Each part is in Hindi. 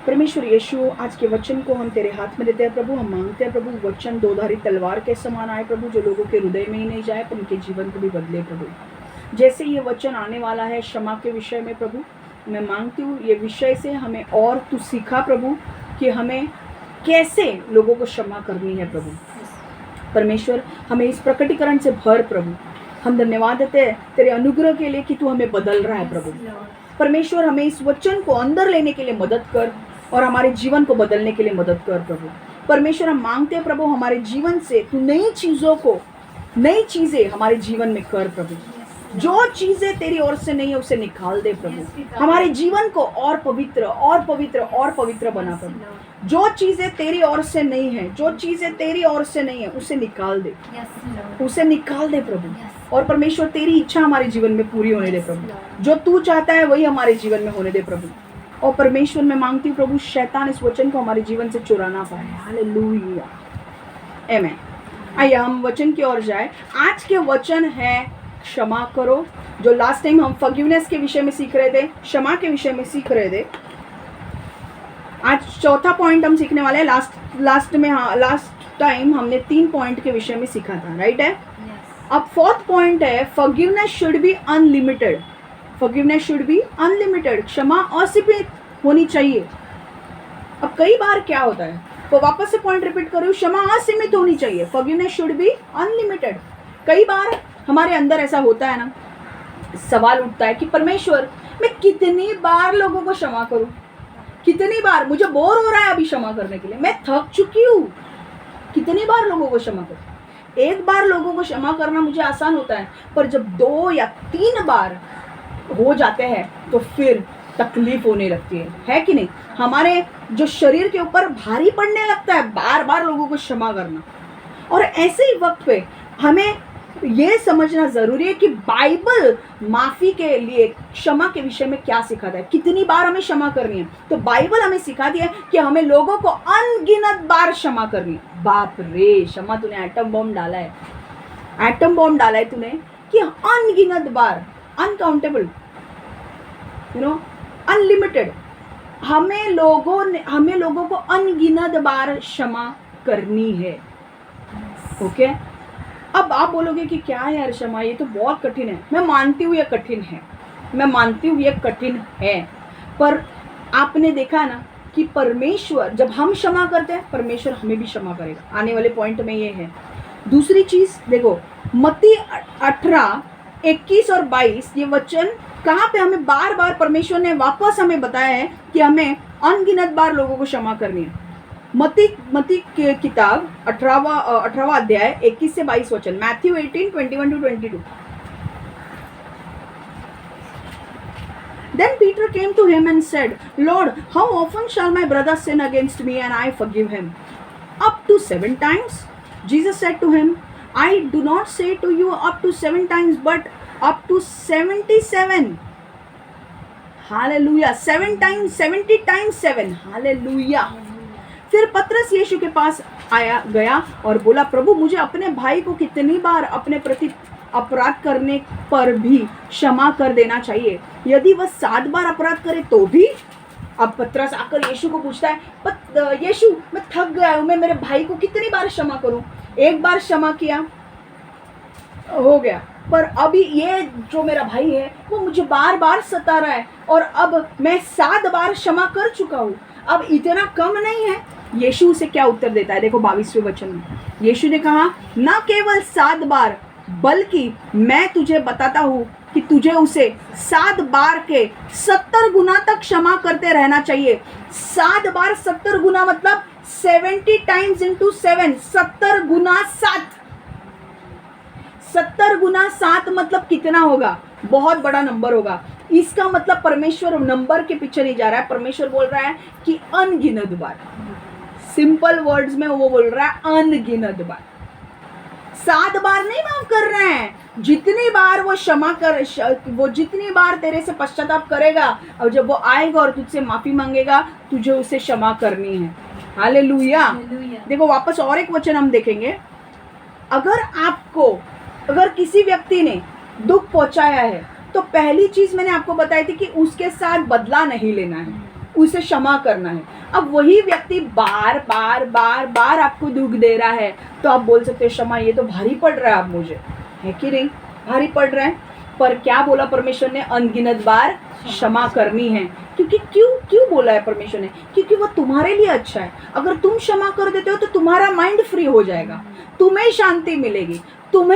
परमेश्वर यीशु, आज के वचन को हम तेरे हाथ में देते हैं प्रभु। हम मांगते हैं प्रभु, वचन दोधारी तलवार के समान आए प्रभु, जो लोगों के हृदय में ही नहीं जाए पर उनके जीवन को भी बदले प्रभु। जैसे ये वचन आने वाला है क्षमा के विषय में प्रभु, मैं मांगती हूँ ये विषय से हमें और तू सिखा प्रभु कि हमें कैसे लोगों को क्षमा करनी है प्रभु। परमेश्वर, हमें इस प्रकटीकरण से भर प्रभु। हम धन्यवाद देते हैं तेरे अनुग्रह के लिए कि तू हमें बदल रहा है प्रभु। परमेश्वर, हमें इस वचन को अंदर लेने के लिए मदद कर और हमारे जीवन को बदलने के लिए मदद कर प्रभु। परमेश्वर, हम मांगते हैं प्रभु, हमारे जीवन से तू नई चीज़ें हमारे जीवन में कर प्रभु। जो चीज़ें तेरी ओर से नहीं है उसे निकाल दे प्रभु। हमारे जीवन को और पवित्र और पवित्र और पवित्र बना प्रभु। जो चीज़ें तेरी ओर से नहीं है, जो चीज़ें तेरी ओर से नहीं है उसे निकाल दे, उसे निकाल दे प्रभु। और परमेश्वर, तेरी इच्छा हमारे जीवन में पूरी होने दे प्रभु। जो तू चाहता है वही हमारे जीवन में होने दे प्रभु। और परमेश्वर, मैं मांगती हूँ प्रभु, शैतान इस वचन को हमारे जीवन से चुरा ना पाए। हालेलुया, आमीन। आइए हम वचन की ओर जाए। आज के वचन है क्षमा करो। जो लास्ट टाइम हम फॉरगिवनेस के विषय में सीख रहे थे, क्षमा के विषय में सीख रहे थे, आज चौथा पॉइंट हम सीखने वाले हैं। लास्ट टाइम हमने 3 पॉइंट के विषय में सीखा था, राइट है। अब 4th पॉइंट है forgiveness should be unlimited. Forgiveness should be unlimited, क्षमा असीमित होनी चाहिए। अब कई बार क्या होता है, तो वापस से पॉइंट रिपीट करूँ, क्षमा असीमित होनी चाहिए। Forgiveness should be unlimited. कई बार हमारे अंदर ऐसा होता है ना, सवाल उठता है कि परमेश्वर, मैं कितनी बार लोगों को क्षमा करूं, कितनी बार, मुझे बोर हो रहा है अभी क्षमा करने के लिए, मैं थक चुकी हूँ, कितनी बार लोगों को क्षमा करूं। एक बार लोगों को क्षमा करना मुझे आसान होता है, पर जब 2 या 3 बार हो जाते हैं तो फिर तकलीफ होने लगती है कि नहीं। हमारे जो शरीर के ऊपर भारी पड़ने लगता है बार बार लोगों को क्षमा करना। और ऐसे ही वक्त पे हमें ये समझना जरूरी है कि बाइबल माफी के लिए, क्षमा के विषय में क्या सिखाता है, कितनी बार हमें क्षमा करनी है। तो बाइबल हमें सिखाती है कि हमें लोगों को अनगिनत बार क्षमा करनी है। बाप रे, क्षमा तूने एटम बॉम्ब डाला है, एटम बॉम्ब डाला है तूने कि अनगिनत बार, अनकाउंटेबल, अनलिमिटेड। हमें लोगों को अनगिनत बार क्षमा करनी है। ओके अब आप बोलोगे कि क्या है यार क्षमा, ये तो बहुत कठिन है। मैं मानती हूँ ये कठिन है, मैं मानती हूँ ये कठिन है, पर आपने देखा ना कि परमेश्वर, जब हम क्षमा करते हैं परमेश्वर हमें भी क्षमा करेगा। आने वाले पॉइंट में ये है। दूसरी चीज़ देखो, मत्ती 18, 21 और 22 ये वचन कहाँ पे हमें बार बार परमेश्वर ने वापस हमें बताया है कि हमें अनगिनत बार लोगों को क्षमा करनी है। मत्ती की किताब 18वां अध्याय 21 से 22 वचन, Matthew 18, 21 to 22। Then Peter came to him and said, Lord, how often shall my brother sin against me and I forgive him? Up to 7 times? Jesus said to him, I do not say to you up to 7 times, but up to 77. Hallelujah. 7 times, 70 times 7. Hallelujah. फिर पतरस यीशु के पास गया और बोला, प्रभु, मुझे अपने भाई को कितनी बार अपने प्रति अपराध करने पर भी क्षमा कर देना चाहिए? यदि वह 7 बार अपराध करे तो भी? अब पतरस आकर यीशु को पूछता है, यीशु, मैं थक गया हूँ, मैं मेरे भाई को कितनी बार क्षमा करूँ? 1 बार क्षमा किया, हो गया, पर अभी ये जो मेरा भाई है वो मुझे बार बार सता रहा है और अब मैं 7 बार क्षमा कर चुका हूँ, अब इतना कम नहीं है? यीशु उसे क्या उत्तर देता है? देखो 22वें वचन में यीशु ने कहा, ना केवल 7 बार, बल्कि मैं तुझे बताता हूँ कि तुझे उसे 7 बार के 70 गुना तक क्षमा करते रहना चाहिए। 7 बार 70 गुना मतलब 70 टाइम्स इंटू 7, 70 गुना 7। 70 गुना 7 मतलब कितना होगा? बहुत बड़ा नंबर होगा। इसका मतलब परमेश्वर नंबर के पीछे नहीं जा रहा है, परमेश्वर बोल रहा है कि अनगिनत बार। सिंपल वर्ड्स में वो बोल रहा है अनगिनत बार। 7 बार नहीं माफ कर रहे हैं, जितनी बार वो क्षमा कर, वो जितनी बार तेरे से पश्चाताप करेगा और जब वो आएगा और तुझसे माफी मांगेगा, तुझे उसे क्षमा करनी है। हालेलुया। देखो वापस और एक वचन हम देखेंगे। अगर किसी व्यक्ति ने दुख पहुंचाया है तो पहली चीज मैंने आपको बताई थी कि उसके साथ बदला नहीं लेना है। उसे क्षमा करना है। अब वही व्यक्ति बार बार बार बार आपको दुख दे रहा है तो आप बोल सकते हो क्षमा, ये तो भारी पड़ रहा है अब मुझे, है कि नहीं? भारी पड़ रहा है। पर क्या बोला परमेश्वर ने? अनगिनत बार क्षमा करनी है। क्योंकि क्यों बोला है परमेश्वर ने? क्योंकि वो तुम्हारे लिए अच्छा है। अगर तुम क्षमा कर देते हो तो तुम्हारा माइंड फ्री हो जाएगा, तुम्हें शांति मिलेगी, तुम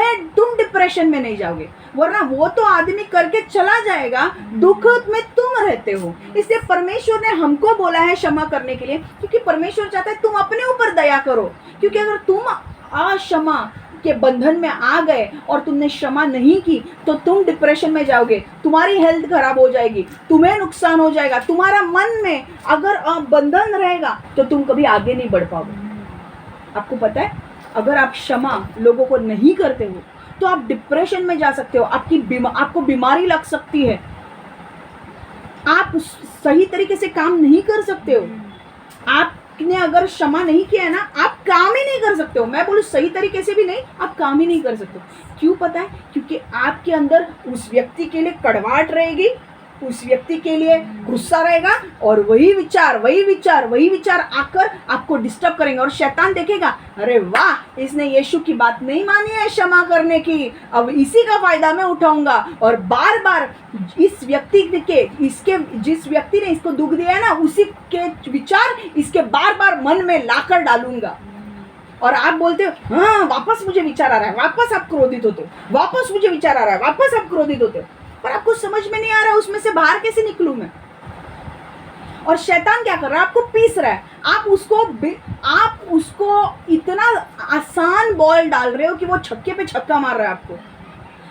डिप्रेशन में नहीं जाओगे। वरना वो तो आदमी करके चला जाएगा, दुख में तुम रहते हो। इसलिए परमेश्वर ने हमको बोला है क्षमा करने के लिए, क्योंकि परमेश्वर चाहता है तुम अपने ऊपर दया करो। क्योंकि अगर तुम अक्षमा के बंधन में आ गए और तुमने क्षमा नहीं की तो तुम डिप्रेशन में जाओगे, तुम्हारी हेल्थ खराब हो जाएगी, तुम्हें नुकसान हो जाएगा। तुम्हारा मन में अगर बंधन रहेगा तो तुम कभी आगे नहीं बढ़ पाओगे। आपको पता है, अगर आप क्षमा लोगों को नहीं करते हो तो आप डिप्रेशन में जा सकते हो, आपको बीमारी लग सकती है, आप सही तरीके से काम नहीं कर सकते हो। आपने अगर क्षमा नहीं किया है ना, आप काम ही नहीं कर सकते हो। मैं बोलूँ सही तरीके से भी नहीं, आप काम ही नहीं कर सकते हो। क्यों पता है? क्योंकि आपके अंदर उस व्यक्ति के लिए कड़वाहट रहेगी, उस व्यक्ति के लिए गुस्सा रहेगा, और वही विचार आकर आपको डिस्टर्ब करेंगे। और शैतान देखेगा, अरे वाह, इसने यीशु की बात नहीं मानी है क्षमा करने की, अब इसी का फायदा मैं उठाऊंगा और बार बार इस व्यक्ति के जिस व्यक्ति ने इसको दुख दिया है ना, उसी के विचार इसके बार बार मन में लाकर डालूंगा। और आप बोलते हो हाँ, वापस मुझे विचार आ रहा है, वापस आप क्रोधित होते हो, वापस मुझे विचार आ रहा है, वापस आप क्रोधित होते हो, पर आपको समझ में नहीं आ रहा है उसमें से बाहर कैसे निकलूं मैं। और शैतान क्या कर रहा है? आपको पीस रहा है। आप उसको इतना आसान बॉल डाल रहे हो कि वो छक्के पे छक्का मार रहा है आपको।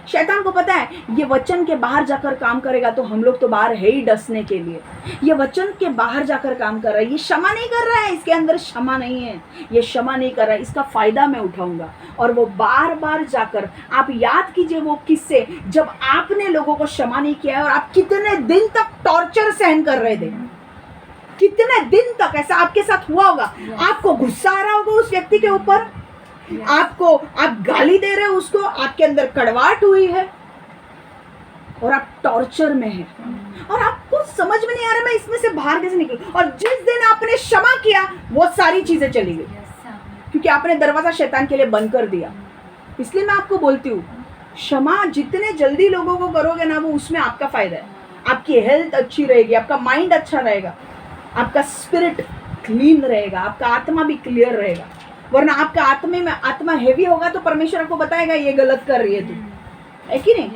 शैतान को पता है ये वचन के बाहर जाकर काम करेगा तो हम लोग तो बाहर है ही डसने के लिए। ये वचन के बाहर जाकर काम कर रहा है, ये क्षमा नहीं कर रहा है, इसके अंदर क्षमा नहीं है, ये क्षमा नहीं कर रहा है, इसका फायदा मैं उठाऊंगा। और वो बार बार जाकर, आप याद कीजिए वो किस्से जब आपने लोगों को क्षमा नहीं किया है और आप कितने दिन तक टॉर्चर सहन कर रहे थे, कितने दिन तक ऐसा आपके साथ हुआ होगा। आपको गुस्सा आ रहा होगा उस व्यक्ति के ऊपर, आप गाली दे रहे हो उसको, आपके अंदर कड़वाहट हुई है और आप टॉर्चर में हैं और आपको समझ में नहीं आ रहा मैं इसमें से बाहर कैसे निकलूं। और जिस दिन आपने क्षमा किया वो सारी चीजें चली गई, क्योंकि आपने दरवाजा शैतान के लिए बंद कर दिया। इसलिए मैं आपको बोलती हूँ, क्षमा जितने जल्दी लोगों को करोगे ना, वो उसमें आपका फायदा है। आपकी हेल्थ अच्छी रहेगी, आपका माइंड अच्छा रहेगा, आपका स्पिरिट क्लीन रहेगा, आपका आत्मा भी क्लियर रहेगा। वरना आपका आत्मा हेवी होगा तो परमेश्वर आपको बताएगा ये गलत कर रही है तू, है कि नहीं?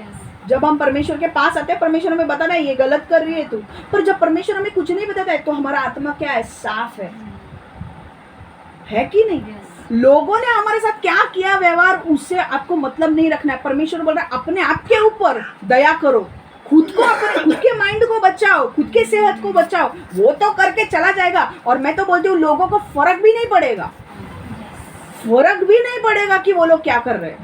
जब हम परमेश्वर के पास आते हैं, परमेश्वर हमें बताना है ये गलत कर रही है तू। पर जब परमेश्वर हमें कुछ नहीं बताता है तो हमारा आत्मा क्या है? साफ है कि नहीं? लोगों ने हमारे साथ क्या किया व्यवहार, उससे आपको मतलब नहीं रखना है। परमेश्वर बोल रहा है अपने आप के ऊपर दया करो, खुद के माइंड को बचाओ, खुद के सेहत को बचाओ। वो तो करके चला जाएगा। और मैं तो बोलती हूँ लोगों को फर्क भी नहीं पड़ेगा कि वो लोग क्या कर रहे हैं,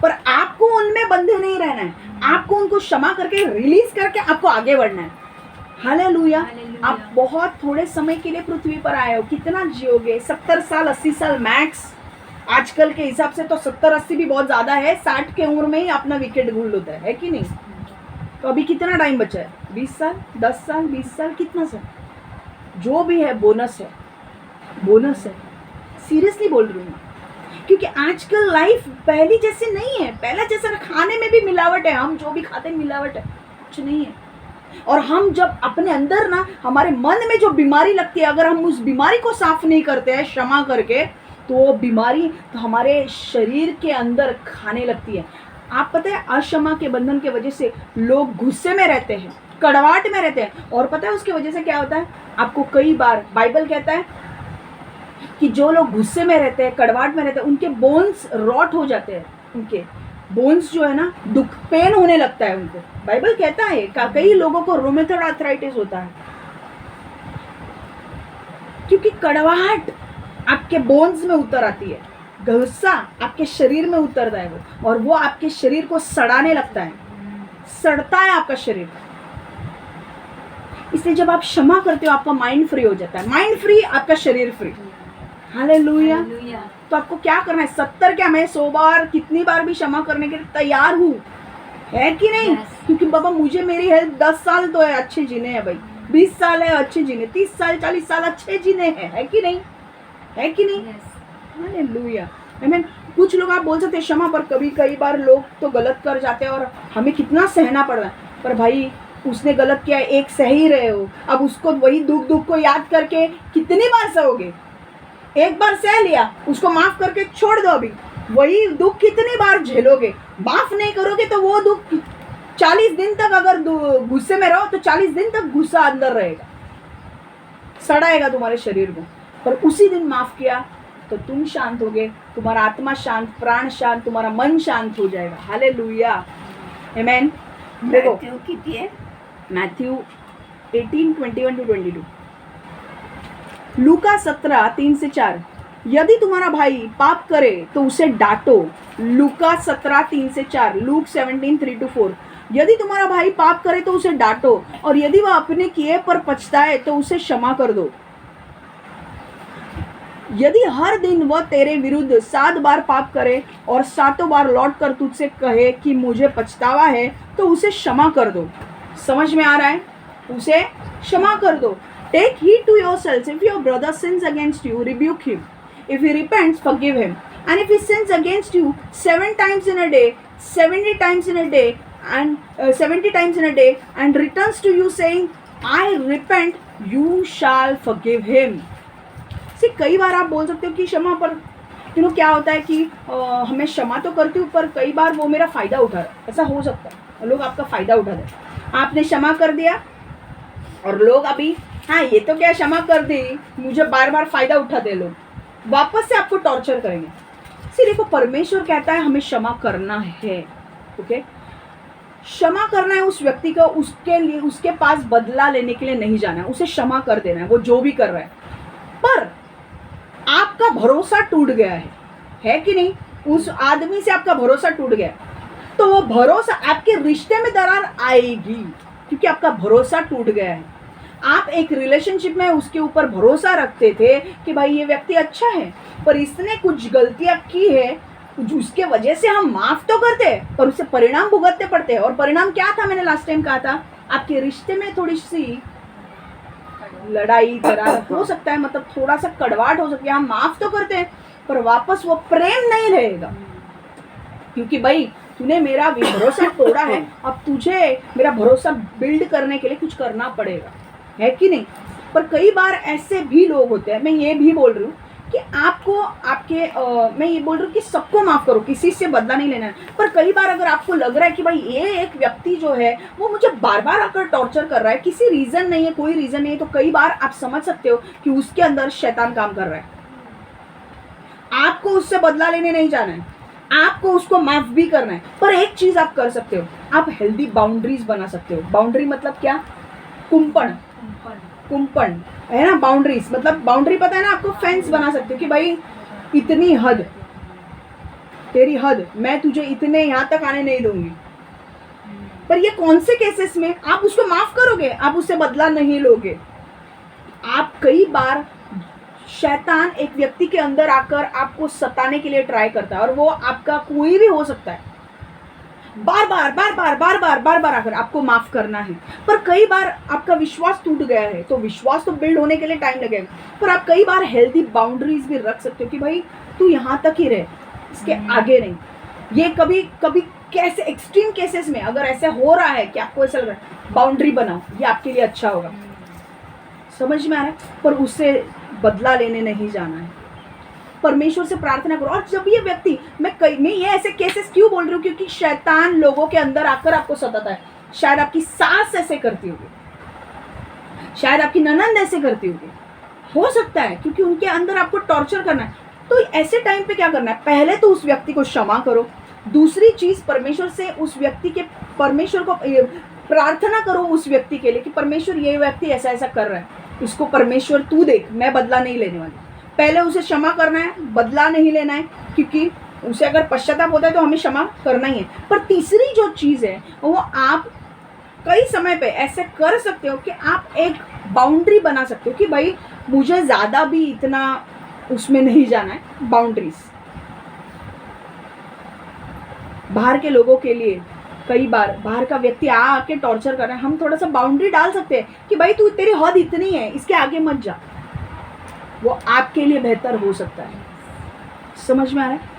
पर आपको उनमें बंधे नहीं रहना है। आपको उनको क्षमा करके रिलीज करके आपको आगे बढ़ना है। हालेलुया। आप बहुत थोड़े समय के लिए पृथ्वी पर आए हो, कितना जियोगे? 70 साल 80 साल मैक्स। आजकल के हिसाब से तो 70-80 भी बहुत ज्यादा है। 60 के उम्र में ही अपना विकेट गुल होता है कि नहीं? तो अभी कितना टाइम बचा है? 20 साल, 10 साल, 20 साल, कितना साल? जो भी है बोनस है। सीरियसली बोल रही हूँ, क्योंकि आजकल लाइफ पहली जैसी नहीं है। पहला जैसा खाने में भी मिलावट है, हम जो भी खाते हैं मिलावट है, कुछ नहीं है। और हम जब अपने अंदर ना, हमारे मन में जो बीमारी लगती है, अगर हम उस बीमारी को साफ नहीं करते हैं क्षमा करके, तो वो बीमारी तो हमारे शरीर के अंदर खाने लगती है। आप पता है अक्षमा के बंधन के वजह से लोग गुस्से में रहते हैं, कड़वाहट में रहते हैं। और पता है उसकी वजह से क्या होता है? आपको कई बार बाइबल कहता है कि जो लोग गुस्से में रहते हैं, कड़वाहट में रहते हैं, उनके बोन्स रॉट हो जाते हैं। उनके बोन्स जो है ना, पेन होने लगता है उनको। बाइबल कहता है कई लोगों को रूमेटॉइड आर्थराइटिस होता है, क्योंकि कड़वाहट आपके बोन्स में उतर आती है, गुस्सा आपके शरीर में उतरता है वो, और वो आपके शरीर को सड़ाने लगता है, सड़ता है आपका शरीर। इसलिए जब आप क्षमा करते हो आपका माइंड फ्री हो जाता है। माइंड फ्री, आपका शरीर फ्री। हालेलुया। तो आपको क्या करना है? 70 क्या, मैं 100 बार, कितनी बार भी क्षमा करने के लिए तैयार हूँ, है कि नहीं? क्योंकि बाबा मुझे मेरी हेल्थ 10 साल तो है अच्छे जीने हैं भाई, 20 साल है अच्छे जीने, 30 साल 40 साल अच्छे जीने हैं, है कि नहीं, है कि नहीं? हालेलुया, आमीन। कुछ लोग आप बोल सकते हैं क्षमा, पर कई बार लोग तो गलत कर जाते हैं और हमें कितना सहना पड़ रहा है। पर भाई उसने गलत किया, एक सह ही रहे हो, अब उसको वही दुख को याद करके कितनी बार सहोगे? एक बार सह लिया, उसको माफ करके छोड़ दो, अभी वही दुख कितनी बार झेलोगे? माफ नहीं करोगे तो वो दुख 40 दिन तक, अगर गुस्से में रहो तो 40 दिन तक गुस्सा अंदर रहेगा, सड़ाएगा तुम्हारे शरीर को। पर उसी दिन माफ किया तो तुम शांत होगे, तुम्हारा आत्मा शांत, प्राण शांत, तुम्हारा मन शांत हो जाएगा। हालेलुया, आमीन। देखो कितनी है? मैथ्यू 18:21-22, लूका 17:3-4, यदि तुम्हारा भाई पाप करे तो उसे डांटो। लूका 17:3-4, लूक 17:3-4, यदि तुम्हारा भाई पाप करे तो उसे डांटो, और यदि वह अपने किए पर पछताए तो उसे क्षमा कर दो। यदि हर दिन वह तेरे विरुद्ध 7 बार पाप करे और 7 बार लौट कर तुझसे कहे कि मुझे पछतावा है, तो उसे क्षमा कर दो। समझ में आ रहा है? उसे क्षमा कर दो। Take heed to yourself, if your brother sins against you, rebuke him, if he repents, forgive him, and if he sins against you 7 times in a day, 70 times in a day, and 70 times in a day, and returns to you saying, I repent, you shall forgive him. कई बार आप बोल सकते हो कि क्षमा, पर क्या होता है कि हमें क्षमा तो करती हूँ, पर कई बार वो मेरा फ़ायदा उठा रहा है। ऐसा हो सकता है, लोग आपका फ़ायदा उठा रहे हैं। आपने क्षमा कर दिया और लोग अभी, हाँ ये तो क्या क्षमा कर दी, मुझे बार बार फ़ायदा उठाते लोग, वापस से आपको टॉर्चर करेंगे। देखो परमेश्वर कहता है हमें क्षमा करना है, ओके? क्षमा करना है उस व्यक्ति को, उसके लिए, उसके पास बदला लेने के लिए नहीं जाना है, उसे क्षमा कर देना है, वो जो भी कर रहा है। पर आपका भरोसा टूट गया है कि नहीं? उस आदमी से आपका भरोसा टूट गया, तो वो भरोसा, आपके रिश्ते में दरार आएगी, क्योंकि आपका भरोसा टूट गया है। आप एक रिलेशनशिप में उसके ऊपर भरोसा रखते थे कि भाई ये व्यक्ति अच्छा है, पर इसने कुछ गलतियां की है, उसके वजह से हम माफ तो करते हैं, पर उससे परिणाम भुगतने पड़ते हैं। और परिणाम क्या था? मैंने लास्ट टाइम कहा था, आपके रिश्ते में थोड़ी सी लड़ाई दरार हो सकता है, मतलब थोड़ा सा कड़वाहट हो सकती है। हम माफ तो करते हैं, पर वापस वो प्रेम नहीं रहेगा, क्योंकि भाई तूने मेरा भरोसा तोड़ा है, अब तुझे मेरा भरोसा बिल्ड करने के लिए कुछ करना पड़ेगा, है कि नहीं? पर कई बार ऐसे भी लोग होते हैं, मैं ये भी बोल रही हूँ कि आपको मैं ये बोल रही हूँ कि सबको माफ़ करो, किसी से बदला नहीं लेना है। पर कई बार अगर आपको लग रहा है कि भाई ये एक व्यक्ति जो है वो मुझे बार बार आकर टॉर्चर कर रहा है, किसी रीज़न नहीं है, कोई रीज़न नहीं है, तो कई बार आप समझ सकते हो कि उसके अंदर शैतान काम कर रहा है। आपको उससे बदला लेने नहीं जाना है, आपको उसको माफ भी करना है। पर एक चीज़ आप कर सकते हो, आप हेल्दी बाउंड्रीज बना सकते हो। बाउंड्री मतलब क्या? कुंपण है ना, बाउंड्रीज मतलब बाउंड्री पता है ना आपको? फेंस बना सकते हो कि भाई इतनी हद, तेरी हद, मैं तुझे इतने यहाँ तक आने नहीं दूंगी। पर ये कौन से केसेस में आप उसको माफ करोगे, आप उससे बदला नहीं लोगे। आप कई बार शैतान एक व्यक्ति के अंदर आकर आपको सताने के लिए ट्राई करता है, और वो आपका कोई भी हो सकता है, बार बार आकर आपको माफ करना है। पर कई बार आपका विश्वास टूट गया है, तो विश्वास तो बिल्ड होने के लिए टाइम लगेगा। पर आप कई बार हेल्दी बाउंड्रीज भी रख सकते हो कि भाई तू यहाँ तक ही रहे, इसके आगे नहीं। ये कभी कभी कैसे एक्सट्रीम केसेस में अगर ऐसे हो रहा है कि आपको ऐसा लग रहा है, बाउंड्री बनाओ, ये आपके लिए अच्छा होगा। समझ में आ रहा है? पर उससे बदला लेने नहीं जाना है, परमेश्वर से प्रार्थना करो। और जब ये व्यक्ति, मैं ये ऐसे केसेस क्यों बोल रही हूँ, क्योंकि शैतान लोगों के अंदर आकर आपको सताता है। शायद आपकी सास ऐसे करती होगी, शायद आपकी ननंद ऐसे करती होगी, हो सकता है, क्योंकि उनके अंदर आपको टॉर्चर करना है। तो ऐसे टाइम पे क्या करना है? पहले तो उस व्यक्ति को क्षमा करो। दूसरी चीज, परमेश्वर से उस व्यक्ति के, परमेश्वर को प्रार्थना करो उस व्यक्ति के लिए कि परमेश्वर ये व्यक्ति ऐसा ऐसा कर रहा है, इसको परमेश्वर तू देख, मैं बदला नहीं लेने वाली। पहले उसे क्षमा करना है, बदला नहीं लेना है, क्योंकि उसे अगर पश्चाताप होता है तो हमें क्षमा करना ही है। पर तीसरी जो चीज़ है वो आप कई समय पे ऐसे कर सकते हो कि आप एक बाउंड्री बना सकते हो कि भाई मुझे ज़्यादा भी इतना उसमें नहीं जाना है। बाउंड्रीज बाहर के लोगों के लिए कई बार बाहर का व्यक्ति आके टॉर्चर कर रहा है, हम थोड़ा सा बाउंड्री डाल सकते हैं कि भाई तू, तेरी हद इतनी है, इसके आगे मत जा। वो आपके लिए बेहतर हो सकता है। समझ में आ रहा है?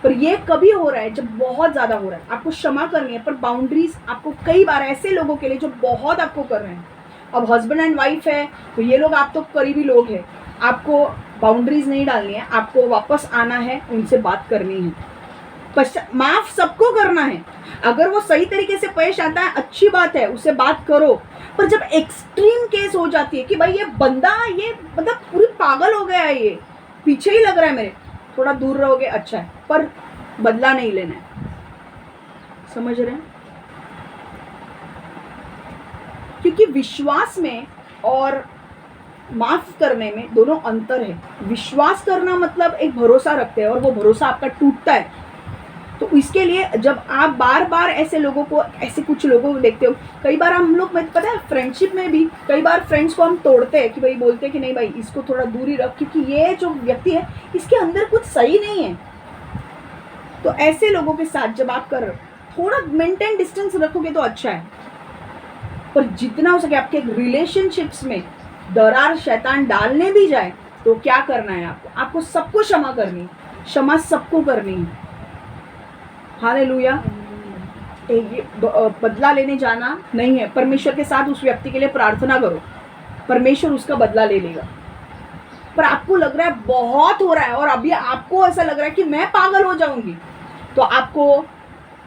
पर ये कभी हो रहा है जब बहुत ज़्यादा हो रहा है, आपको क्षमा करनी है, पर बाउंड्रीज आपको कई बार ऐसे लोगों के लिए जो बहुत आपको कर रहे हैं, अब हस्बैंड एंड वाइफ है तो ये लोग आप तो करीबी लोग हैं, आपको बाउंड्रीज नहीं डालनी है, आपको वापस आना है, उनसे बात करनी है, माफ सबको करना है। अगर वो सही तरीके से पेश आता है अच्छी बात है, उससे बात करो। पर जब एक्सट्रीम केस हो जाती है कि भाई ये बंदा, ये मतलब पूरी पागल हो गया है, ये पीछे ही लग रहा है मेरे, थोड़ा दूर रहोगे अच्छा है, पर बदला नहीं लेना है। समझ रहे हैं? क्योंकि विश्वास में और माफ करने में दोनों अंतर है। विश्वास करना मतलब एक भरोसा रखते हैं और वो भरोसा आपका टूटता है। तो इसके लिए जब आप बार बार ऐसे लोगों को, ऐसे कुछ लोगों को देखते हो, कई बार हम लोग, मैं पता है फ्रेंडशिप में भी कई बार फ्रेंड्स को हम तोड़ते हैं कि भाई बोलते हैं कि नहीं भाई इसको थोड़ा दूर ही रख, क्योंकि ये जो व्यक्ति है इसके अंदर कुछ सही नहीं है। तो ऐसे लोगों के साथ जब आप कर थोड़ा मेंटेन डिस्टेंस रखोगे तो अच्छा है। पर जितना हो सके आपके रिलेशनशिप्स में दरार शैतान डालने भी जाए तो क्या करना है आपको सबको क्षमा करनी है, क्षमा सबको करनी है। हालेलुया। बदला लेने जाना नहीं है। परमेश्वर के साथ उस व्यक्ति के लिए प्रार्थना करो, परमेश्वर उसका बदला ले लेगा। पर आपको लग रहा है बहुत हो रहा है और अभी आपको ऐसा लग रहा है कि मैं पागल हो जाऊंगी, तो आपको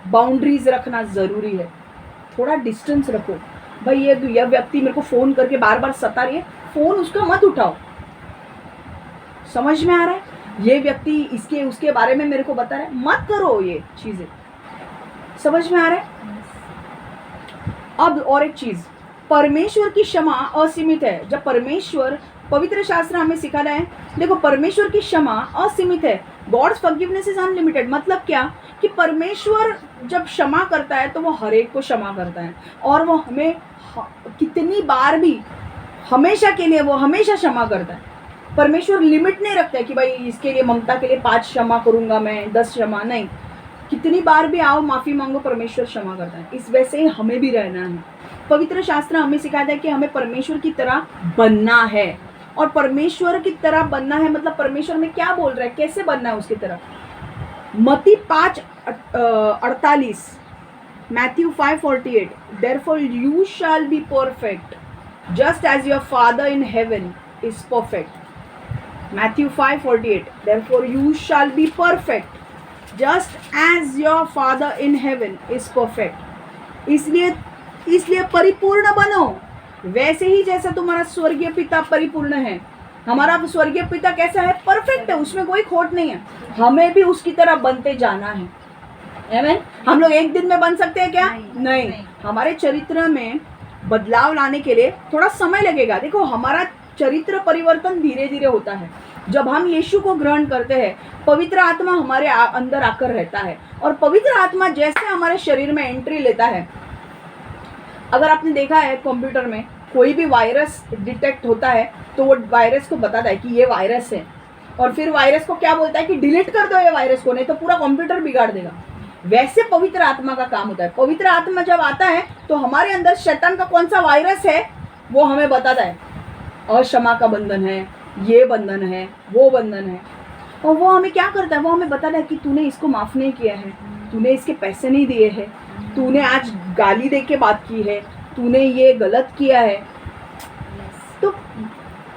बाउंड्रीज रखना जरूरी है। थोड़ा डिस्टेंस रखो। भाई ये व्यक्ति मेरे को फोन करके बार बार सता रही है, फोन उसका मत उठाओ। समझ में आ रहा है? ये व्यक्ति इसके उसके बारे में मेरे को बता रहा है, मत करो ये चीजें। समझ में आ रहा है? अब और एक चीज, परमेश्वर की क्षमा असीमित है। जब परमेश्वर, पवित्र शास्त्र हमें सिखाना है, देखो परमेश्वर की क्षमा असीमित है। God's forgiveness is unlimited. मतलब क्या कि परमेश्वर जब क्षमा करता है तो वो हर एक को क्षमा करता है और वो हमें कितनी बार भी, हमेशा के लिए वो हमेशा क्षमा करता है। परमेश्वर लिमिट नहीं रखता है कि भाई इसके लिए, ममता के लिए 5 क्षमा करूंगा मैं, 10 क्षमा नहीं। कितनी बार भी आओ माफी मांगो, परमेश्वर क्षमा करता है। इस वैसे ही हमें भी रहना है। पवित्र शास्त्र हमें सिखाता है कि हमें परमेश्वर की तरह बनना है। और परमेश्वर की तरह बनना है मतलब परमेश्वर में क्या बोल रहा है, कैसे बनना है उसकी तरह। मत्ती 5:48, Matthew 5:48, therefore you shall be perfect just as your father in heaven is perfect. Matthew 5:48, therefore you shall be perfect just as your father in heaven is perfect. इसलिए परिपूर्ण बनो, वैसे ही जैसा तुम्हारा स्वर्गीय पिता परिपूर्ण है। हमारा स्वर्गीय पिता कैसा है? परफेक्ट है, उसमें कोई खोट नहीं है। हमें भी उसकी तरह बनते जाना है। आमीन। हम लोग एक दिन में बन सकते हैं क्या? नहीं। हमारे चरित्र में बदलाव लाने के लिए थोड़ा समय लगेगा। देखो हमारा चरित्र परिवर्तन धीरे धीरे होता है। जब हम यीशु को ग्रहण करते हैं, पवित्र आत्मा हमारे अंदर आकर रहता है और पवित्र आत्मा जैसे हमारे शरीर में एंट्री लेता है, अगर आपने देखा है कंप्यूटर में कोई भी वायरस डिटेक्ट होता है तो वो वायरस को बताता है कि ये वायरस है, और फिर वायरस को क्या बोलता है कि डिलीट कर दो ये वायरस को, नहीं तो पूरा कंप्यूटर बिगाड़ देगा। वैसे पवित्र आत्मा का काम होता है। पवित्र आत्मा जब आता है तो हमारे अंदर शैतान का कौन सा वायरस है वो हमें बताता है। अक्षमा का बंधन है, ये बंधन है, वो बंधन है, और वो हमें क्या करता है, वो हमें बताता है कि तूने इसको माफ़ नहीं किया है, तूने इसके पैसे नहीं दिए हैं, तूने आज गाली दे के बात की है, तूने ये गलत किया है। तो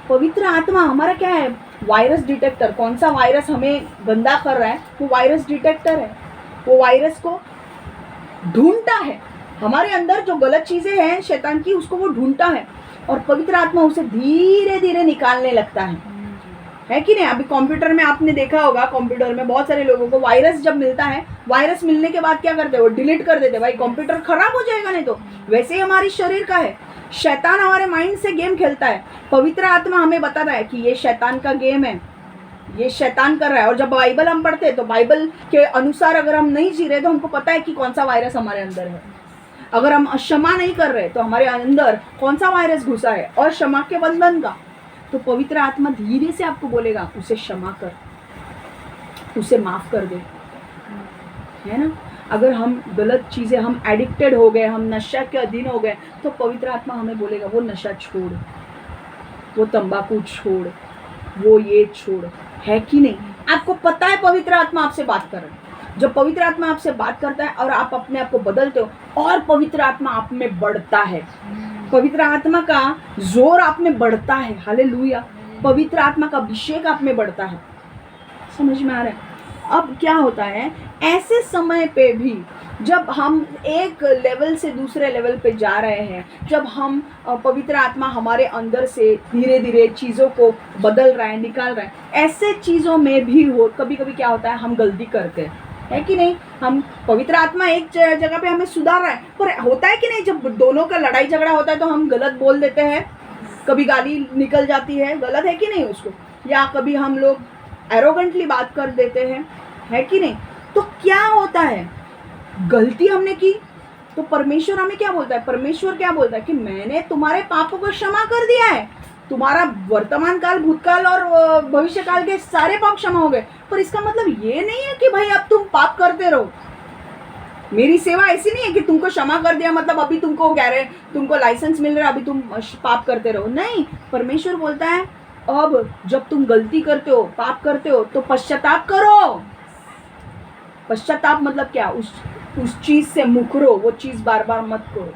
पवित्र आत्मा हमारा क्या है? Virus detector. कौन सा वायरस हमें गंदा कर रहा है वो वायरस डिटेक्टर है। वो वायरस को ढूंढता है, हमारे अंदर जो गलत चीज़ें हैं शैतान की, उसको वो ढूंढता है और पवित्र आत्मा उसे धीरे धीरे निकालने लगता है कि नहीं? अभी कंप्यूटर में आपने देखा होगा, कंप्यूटर में बहुत सारे लोगों को वायरस जब मिलता है, वायरस मिलने के बाद क्या करते हैं? वो डिलीट कर देते हैं, भाई कंप्यूटर खराब हो जाएगा नहीं तो। वैसे ही हमारी शरीर का है, शैतान हमारे माइंड से गेम खेलता है। पवित्र आत्मा हमें बताता है कि ये शैतान का गेम है, ये शैतान कर रहा है। और जब बाइबल हम पढ़ते हैं तो बाइबल के अनुसार अगर हम नहीं जी रहे तो हमको पता है कि कौन सा वायरस हमारे अंदर है। अगर हम क्षमा नहीं कर रहे तो हमारे अंदर कौन सा वायरस घुसा है, और क्षमा के बंधन का। तो पवित्र आत्मा धीरे से आपको बोलेगा उसे क्षमा कर, उसे माफ कर दे, है ना। अगर हम गलत चीज़ें, हम एडिक्टेड हो गए, हम नशा के अधीन हो गए, तो पवित्र आत्मा हमें बोलेगा वो नशा छोड़, वो तंबाकू छोड़, वो ये छोड़, है कि नहीं? आपको पता है पवित्र आत्मा आपसे बात कर रहा है। जब पवित्र आत्मा आपसे बात करता है और आप अपने आप को बदलते हो और पवित्र आत्मा आप में बढ़ता है, पवित्र आत्मा का जोर आप में बढ़ता है, हालेलुया, पवित्र आत्मा का अभिषेक आप में बढ़ता है। समझ में आ रहा है? अब क्या होता है, ऐसे समय पे भी जब हम एक लेवल से दूसरे लेवल पे जा रहे हैं, जब हम पवित्र आत्मा हमारे अंदर से धीरे धीरे चीज़ों को बदल रहा है, निकाल रहा है, ऐसे चीज़ों में भी कभी कभी क्या होता है, हम गलती करते हैं, है कि नहीं? हम पवित्र आत्मा एक जगह पे हमें सुधार रहा है, पर होता है कि नहीं, जब दोनों का लड़ाई झगड़ा होता है तो हम गलत बोल देते हैं, कभी गाली निकल जाती है, गलत है कि नहीं उसको, या कभी हम लोग एरोगेंटली बात कर देते हैं, है कि नहीं? तो क्या होता है, गलती हमने की तो परमेश्वर हमें क्या बोलता है? परमेश्वर क्या बोलता है कि मैंने तुम्हारे पापों को क्षमा कर दिया है, तुम्हारा वर्तमान काल, भूतकाल और भविष्य काल के सारे पाप क्षमा हो गए। पर इसका मतलब ये नहीं है कि भाई अब तुम पाप करते रहो। मेरी सेवा ऐसी नहीं है कि तुमको क्षमा कर दिया मतलब अभी तुमको लाइसेंस मिल रहा है, अभी तुम पाप करते रहो। नहीं, परमेश्वर बोलता है अब जब तुम गलती करते हो, पाप करते हो, तो पश्चाताप करो। पश्चाताप मतलब क्या? उस चीज से मुकरो, वो चीज बार बार मत करो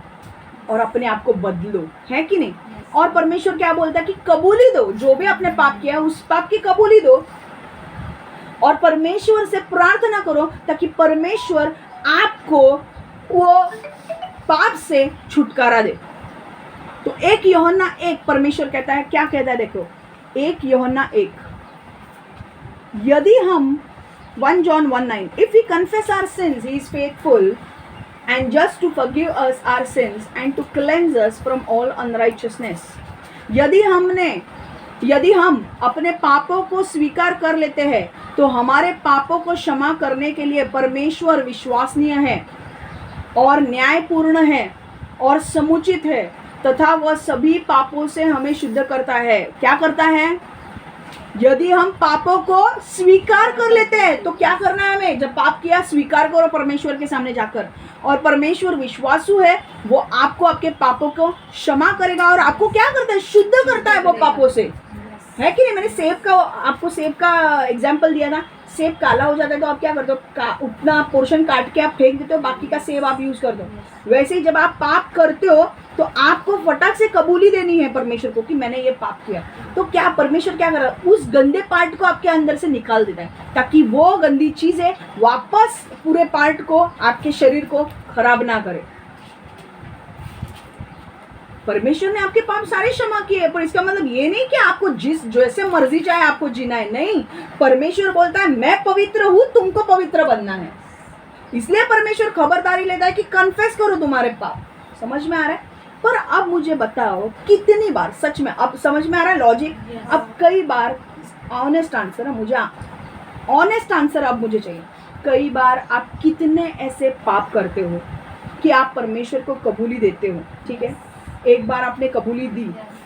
और अपने आप को बदलो, है कि नहीं? और परमेश्वर क्या बोलता है कि कबूली दो, जो भी आपने पाप किया उस पाप की कबूली दो और परमेश्वर से प्रार्थना करो ताकि परमेश्वर आपको वो पाप से छुटकारा दे। तो 1 यूहन्ना 1 परमेश्वर कहता है, क्या कहता है देखो, 1 यूहन्ना 1, यदि हम 1 John 1:9, if we confess our sins, he is faithful and just to forgive us our sins and to cleanse us from all unrighteousness. यदि हम अपने पापों को स्वीकार कर लेते हैं तो हमारे पापों को क्षमा करने के लिए परमेश्वर विश्वसनीय है और न्यायपूर्ण है और समुचित है तथा वह सभी पापों से हमें शुद्ध करता है। क्या करता है? यदि हम पापों को स्वीकार कर लेते हैं तो क्या करना है हमें? जब पाप किया स्वीकार करो परमेश्वर के सामने जाकर, और परमेश्वर विश्वासु है, वो आपको आपके पापों को क्षमा करेगा और आपको क्या करता है? शुद्ध करता है वो पापों से, है कि नहीं? मैंने आपको सेब का एग्जाम्पल दिया था। सेब काला हो जाता है तो आप क्या करते हो? उतना पोर्शन काट के आप फेंक देते हो, बाकी का सेब आप यूज करते हो। वैसे ही जब आप पाप करते हो तो आपको फटाक से कबूली देनी है परमेश्वर को कि मैंने ये पाप किया। तो क्या परमेश्वर क्या कर रहा है? उस गंदे पार्ट को आपके अंदर से निकाल देता है ताकि वो गंदी चीजें वापस पूरे पार्ट को, आपके शरीर को खराब ना करे। परमेश्वर ने आपके पाप सारे क्षमा किए, पर इसका मतलब ये नहीं कि आपको जैसे मर्जी चाहे आपको जीना है। नहीं, परमेश्वर बोलता है मैं पवित्र हूं, तुमको पवित्र बनना है। इसलिए परमेश्वर खबरदारी लेता है कि कन्फेस करो तुम्हारे पाप। समझ में आ रहा है? पर अब मुझे बताओ कितनी बार सच में, अब समझ में आ रहा है लॉजिक? अब कई बार ऑनेस्ट आंसर है मुझे, ऑनेस्ट आंसर अब मुझे चाहिए। कई बार आप कितने ऐसे पाप करते हो कि आप परमेश्वर को कबूली देते हो, ठीक है, एक बार आपने कबूली दी,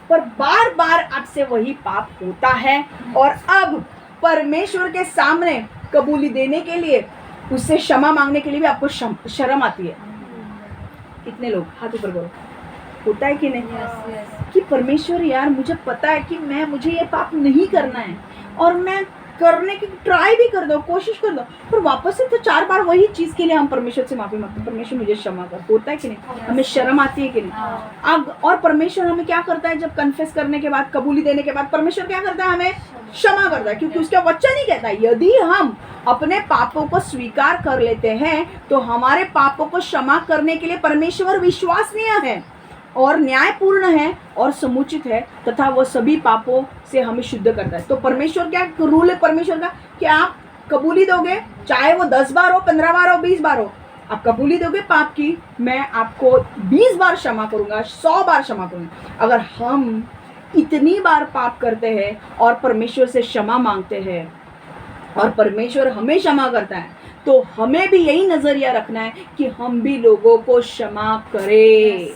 पर बार बार आपसे वही पाप होता है और अब परमेश्वर के सामने कबूली देने के लिए, उससे क्षमा मांगने के लिए भी आपको शर्म आती है। कितने लोग हाथ ऊपर करो, होता है कि नहीं? कि परमेश्वर यार मुझे पता है कि मुझे ये पाप नहीं करना है और मैं करने की ट्राई भी कर दो, कोशिश कर दो, पर वापस से तो 4 बार वही चीज के लिए हम परमेश्वर से माफी मांगते हैं, परमेश्वर मुझे क्षमा कर। होता है कि नहीं? हमें शर्म आती है कि नहीं? अब और परमेश्वर हमें क्या करता है? जब कन्फेस करने के बाद, कबूली देने के बाद परमेश्वर क्या करता है? हमें क्षमा करता है, क्योंकि उसका वचन ही कहता है यदि हम अपने पापों को स्वीकार कर लेते हैं तो हमारे पापों को क्षमा करने के लिए परमेश्वर विश्वसनीय है और न्यायपूर्ण है और समुचित है तथा वह सभी पापों से हमें शुद्ध करता है। तो परमेश्वर क्या रूल है परमेश्वर का कि आप कबूली दोगे, चाहे वो 10 बार हो, 15 बार हो, 20 बार हो, आप कबूली दोगे पाप की, मैं आपको 20 बार क्षमा करूंगा, 100 बार क्षमा करूंगा। अगर हम इतनी बार पाप करते हैं और परमेश्वर से क्षमा मांगते हैं और परमेश्वर हमें क्षमा करता है, तो हमें भी यही नजरिया रखना है कि हम भी लोगों को क्षमा करें,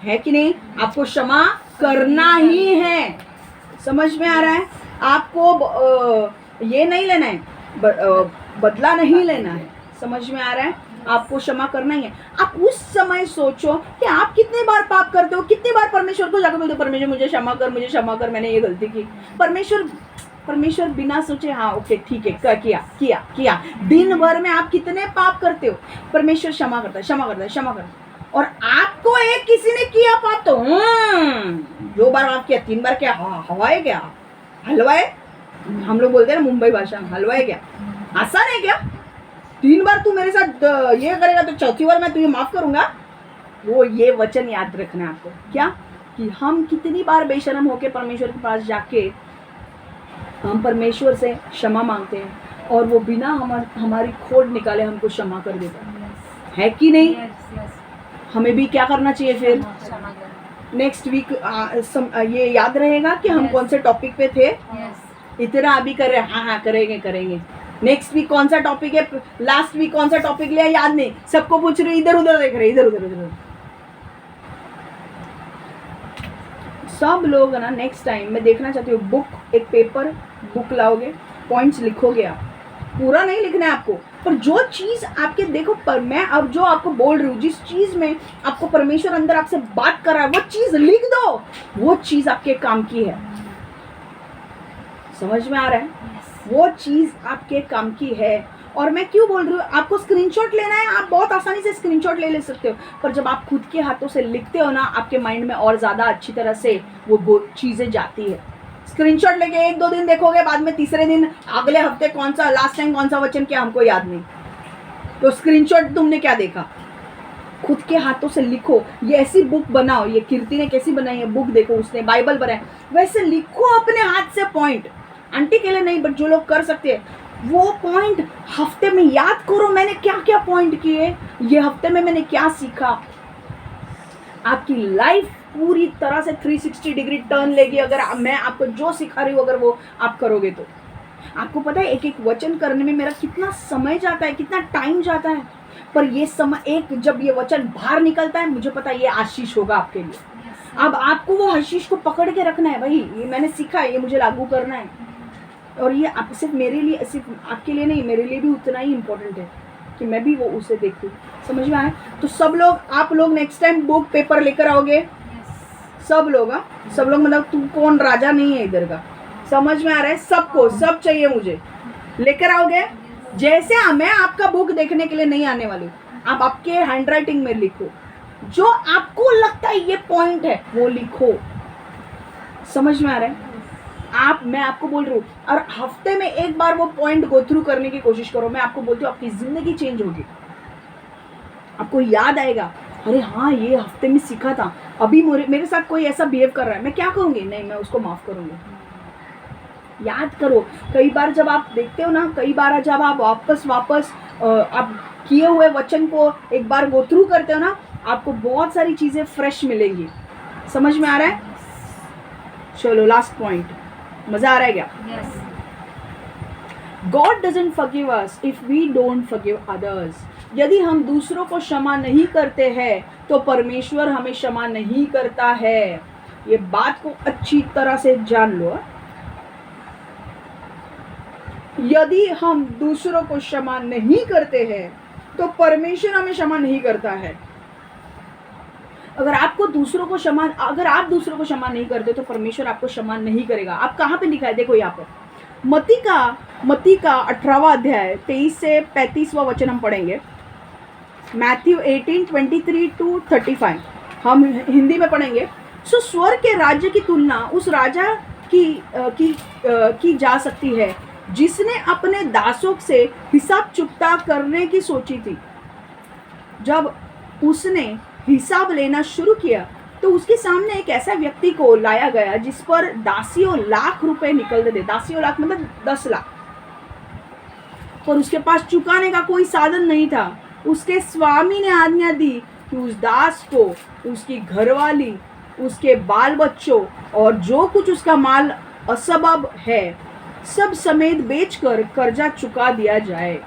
है कि नहीं? आपको क्षमा करना ही है। समझ में आ रहा है? आपको ये नहीं लेना है, बदला नहीं लेना है। समझ में आ रहा है? आपको क्षमा करना ही है। आप उस समय सोचो कि आप कितने बार पाप करते हो, कितने बार परमेश्वर को जाकर बोलते हो परमेश्वर मुझे क्षमा कर, मैंने ये गलती की। परमेश्वर बिना सोचे हाँ ओके ठीक है किया। दिन भर में आप कितने पाप करते हो, परमेश्वर क्षमा करता है। और आपको एक किसी ने किया पाप तो 2 बार माफ किया, 3 बार क्या हवा है क्या, हलवा है, हम लोग बोलते हैं ना मुंबई भाषा में, हलवा है क्या, आसान है क्या, 3 बार तू मेरे साथ ये करेगा तो 4थी बार मैं तुझे माफ करूंगा। वो ये वचन याद रखना है आपको, क्या कि हम कितनी बार बेशर्म होके परमेश्वर के पास जाके हम परमेश्वर से क्षमा मांगते हैं और वो बिना हमारी खोट निकाले हमको क्षमा कर देता है कि नहीं। हमें भी क्या करना चाहिए फिर, नेक्स्ट वीक ये याद रहेगा कि हम कौन से टॉपिक पे थे। इतना अभी कर रहे हैं, हाँ करेंगे। नेक्स्ट वीक कौन सा टॉपिक है, लास्ट वीक कौन सा टॉपिक लिया याद नहीं, सबको पूछ रहे, इधर उधर देख रहे, इधर। सब लोग ना नेक्स्ट टाइम मैं देखना चाहती हूँ बुक, एक पेपर बुक लाओगे, पॉइंट्स लिखोगे। आप पूरा नहीं लिखना है आपको, पर जो चीज आपके देखो, पर मैं अब जो आपको बोल रही हूँ, जिस चीज में आपको परमेश्वर अंदर आपसे बात कर रहा है वो चीज लिख दो, वो चीज आपके काम की है। समझ में आ रहा है, वो चीज आपके काम की है। और मैं क्यों बोल रही हूँ, आपको स्क्रीनशॉट लेना है, आप बहुत आसानी से स्क्रीनशॉट ले सकते हो, पर जब आप खुद के हाथों से लिखते हो ना, आपके माइंड में और ज्यादा अच्छी तरह से वो चीजें जाती है। स्क्रीनशॉट लेके 1-2 दिन देखोगे, बाद में तीसरे दिन अगले हफ्ते कौन सा लास्ट टाइम कौन सा वचन किया हमको याद नहीं, तो स्क्रीनशॉट तुमने क्या देखा। खुद के हाथों से लिखो, ये ऐसी बुक बनाओ, ये कीर्ति ने कैसी बनाई है बुक, देखो उसने बाइबल बनाया, वैसे लिखो अपने हाथ से पॉइंट। आंटी के लिए नहीं, बट जो लोग कर सकते हैं वो पॉइंट हफ्ते में याद करो, मैंने क्या क्या पॉइंट किए, ये हफ्ते में मैंने क्या सीखा। आपकी लाइफ पूरी तरह से 360 डिग्री टर्न लेगी अगर मैं आपको जो सिखा रही हूँ अगर वो आप करोगे तो। आपको पता है एक वचन करने में मेरा कितना समय जाता है, कितना टाइम जाता है, पर ये समय जब ये वचन बाहर निकलता है, मुझे पता है ये आशीष होगा आपके लिए। अब आपको वो आशीष को पकड़ के रखना है, भाई ये मैंने सीखा है, ये मुझे लागू करना है। और ये आप सिर्फ मेरे लिए, सिर्फ आपके लिए नहीं, मेरे लिए भी उतना ही इम्पोर्टेंट है कि मैं भी वो उसे देखूं। समझ में आया? तो सब लोग, आप लोग नेक्स्ट टाइम बुक पेपर लेकर आओगे, सब लोग। सब लोग मतलब तू कौन राजा नहीं है इधर का, समझ में आ रहा है? सबको सब चाहिए मुझे, लेकर आओगे। जैसे मैं आपका बुक देखने के लिए नहीं आने वाली हूँ, आप आपके हैंडराइटिंग में लिखो, जो आपको लगता है ये पॉइंट है वो लिखो। समझ में आ रहा है? मैं आपको बोल रही हूँ, और हफ्ते में एक बार वो पॉइंट गो थ्रू करने की कोशिश करो। मैं आपको बोलती हूँ आपकी जिंदगी चेंज होगी, आपको याद आएगा, अरे हाँ ये हफ्ते में सीखा था, अभी मेरे साथ कोई ऐसा बिहेव कर रहा है, मैं क्या करूँगी, नहीं मैं उसको माफ करूँगी। याद करो, कई बार जब आप देखते हो ना, कई बार जब आप वापस आप किए हुए वचन को एक बार गो थ्रू करते हो ना, आपको बहुत सारी चीज़ें फ्रेश मिलेंगी। समझ में आ रहा है? चलो लास्ट पॉइंट, मजा आ रहा है क्या? God doesn't forgive us if we don't forgive others. यदि हम दूसरों को क्षमा नहीं करते हैं तो परमेश्वर हमें क्षमा नहीं करता है। ये बात को अच्छी तरह से जान लो। यदि हम दूसरों को क्षमा नहीं करते हैं तो परमेश्वर हमें क्षमा नहीं करता है। अगर आप दूसरों को क्षमा नहीं करते तो परमेश्वर आपको क्षमा नहीं करेगा। आप कहाँ पे लिखा है? देखो यहाँ पर मत्ती का 18वां अध्याय 23 से 35वां वचन हम पढ़ेंगे। मैथ्यू 18:23-35 हम हिंदी में पढ़ेंगे। सो स्वर्ग के राज्य की तुलना उस राजा की जा सकती है जिसने अपने दासों से हिसाब चुकता करने की सोची थी। जब उसने हिसाब लेना शुरू किया तो उसके सामने एक ऐसा व्यक्ति को लाया गया जिस पर दासियों लाख रुपए निकलते थे। दासियों लाख मतलब 10 लाख, पर उसके पास चुकाने का कोई साधन नहीं था। उसके स्वामी ने आज्ञा दी कि उस दास को उसकी घरवाली, उसके बाल बच्चों और जो कुछ उसका माल असबाब है सब समेत बेचकर कर्जा चुका दिया जाए।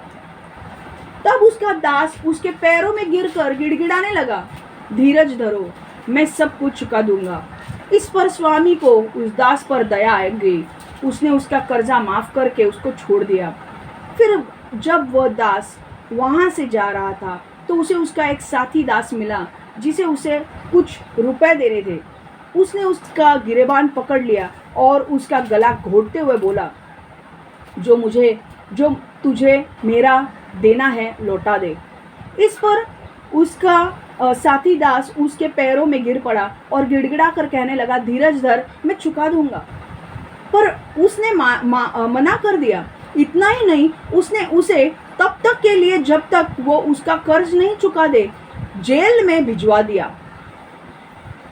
तब उसका दास उसके पैरों में गिरकर गिड़गिड़ाने लगा, धीरज धरो, मैं सब कुछ चुका दूंगा। इस पर स्वामी को उस दास पर दया आ गई, उसने उसका कर्जा माफ करके उसको छोड़ दिया। फिर जब वह दास वहाँ से जा रहा था तो उसे उसका एक साथी दास मिला जिसे उसे कुछ रुपए देने थे। उसने उसका गिरेबान पकड़ लिया और उसका गला घोटते हुए बोला, जो तुझे मेरा देना है लौटा दे। इस पर उसका साथी दास उसके पैरों में गिर पड़ा और गिड़गिड़ा कर कहने लगा, धीरज धर, मैं चुका दूंगा। पर उसने मना कर दिया। इतना ही नहीं, उसने उसे तब तक के लिए जब तक वो उसका कर्ज नहीं चुका दे जेल में भिजवा दिया।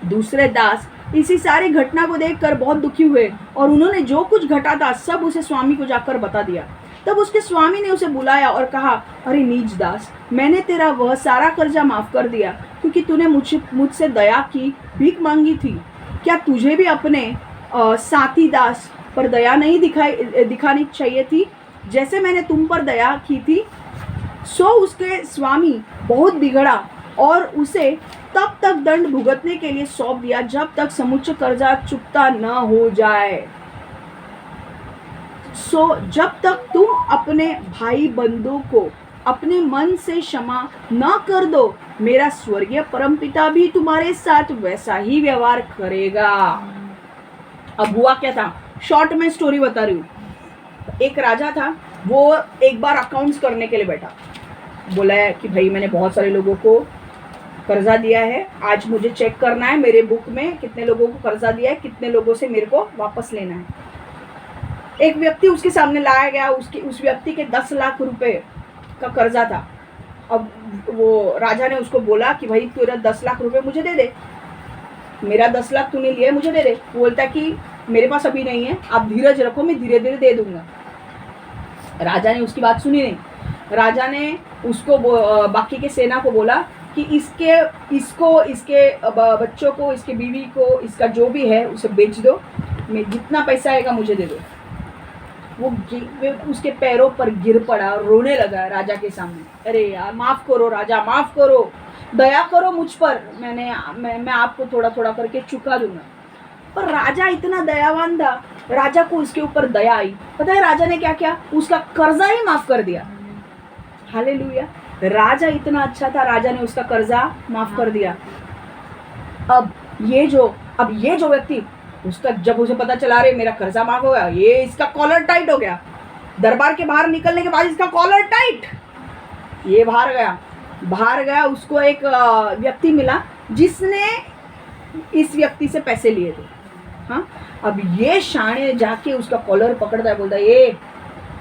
दूसरे दास इसी सारी घटना को देखकर बहुत दुखी हुए और उन्होंने जो कुछ घटा था सब उसे स्वामी को जाकर बता दिया। तब उसके स्वामी ने उसे बुलाया और कहा, अरे नीच दास, मैंने तेरा वह सारा कर्जा माफ कर दिया क्योंकि तूने मुझसे दया की, भीख मांगी थी। क्या तुझे भी अपने साथी दास पर दया नहीं दिखानी चाहिए थी जैसे मैंने तुम पर दया की थी? सो उसके स्वामी बहुत बिगड़ा और उसे तब तक दंड भुगतने के लिए सौंप दिया जब तक समुच्चय कर्जा चुकता न हो जाए। सो जब तक तुम अपने भाई बंधु को अपने मन से क्षमा न कर दो, मेरा स्वर्गीय परमपिता भी तुम्हारे साथ वैसा ही व्यवहार करेगा। अब हुआ क्या था, शॉर्ट में स्टोरी बता रही हूँ। एक राजा था, वो एक बार अकाउंट्स करने के लिए बैठा। बोला है कि भाई मैंने बहुत सारे लोगों को कर्जा दिया है, आज मुझे चेक करना है मेरे बुक में कितने लोगों को कर्जा दिया है, कितने लोगों से मेरे को वापस लेना है। एक व्यक्ति उसके सामने लाया गया, उस व्यक्ति के 10 लाख रुपए का कर्जा था। अब वो राजा ने उसको बोला कि भाई तेरा 10 लाख रुपए मुझे दे दे, मेरा 10 लाख तूने लिया है मुझे दे दे। बोलता कि मेरे पास अभी नहीं है, आप धीरज रखो, मैं धीरे धीरे दे दूंगा। राजा ने उसकी बात सुनी नहीं। राजा ने उसको बाकी के सेना को बोला कि इसके बच्चों को, इसके बीवी को, इसका जो भी है उसे बेच दो, मैं जितना पैसा आएगा मुझे दे दो। वो उसके पैरों पर गिर पड़ा, रोने लगा राजा के सामने। अरे यार माफ़ करो राजा, माफ़ करो, दया करो मुझ पर, मैं आपको थोड़ा थोड़ा करके चुका दूंगा। पर राजा इतना दयावान था, राजा को उसके ऊपर दया आई। पता है राजा ने क्या किया, उसका कर्जा ही माफ कर दिया। हालेलुया, राजा इतना अच्छा था, राजा ने उसका कर्जा माफ कर दिया। अब ये जो व्यक्ति, उसका जब उसे पता चला रहे मेरा कर्जा माफ हो गया, ये इसका कॉलर टाइट हो गया। दरबार के बाहर निकलने के बाद इसका कॉलर टाइट, ये बाहर गया। उसको एक व्यक्ति मिला जिसने इस व्यक्ति से पैसे लिए थे। हाँ, अब ये शाणे जाके उसका कॉलर पकड़ता है, बोलता है ये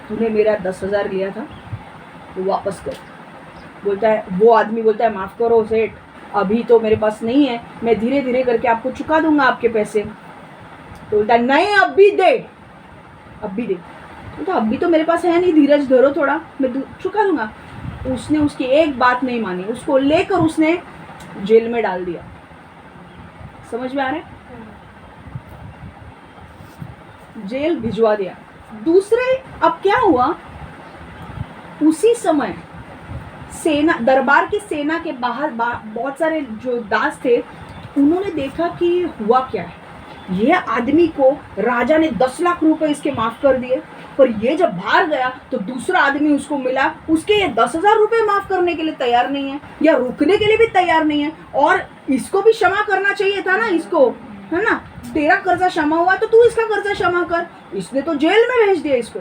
तूने मेरा 10,000 लिया था तो वापस कर। बोलता है, वो आदमी बोलता है माफ़ करो सेठ, अभी तो मेरे पास नहीं है, मैं धीरे धीरे करके आपको चुका दूंगा आपके पैसे। तो बोलता है नहीं, अब भी दे। तो अभी तो मेरे पास है नहीं, धीरज धरो थोड़ा, मैं चुका दूंगा। उसने उसकी एक बात नहीं मानी, उसको लेकर उसने जेल में डाल दिया। समझ में आ रहा है? जेल भिजवा दिया। दूसरे, अब क्या हुआ, उसी समय सेना, दरबार की सेना के बाहर बहुत सारे जो दास थे, उन्होंने देखा कि हुआ क्या है। ये आदमी को राजा ने 10 लाख रुपए इसके माफ कर दिए, पर ये जब बाहर गया तो दूसरा आदमी उसको मिला, उसके ये 10,000 रुपए माफ करने के लिए तैयार नहीं है या रुकने के लिए भी तैयार नहीं है। और इसको भी क्षमा करना चाहिए था ना, इसको, है ना, तेरा कर्जा क्षमा हुआ तो तू इसका कर्जा क्षमा कर। इसने तो जेल में भेज दिया इसको।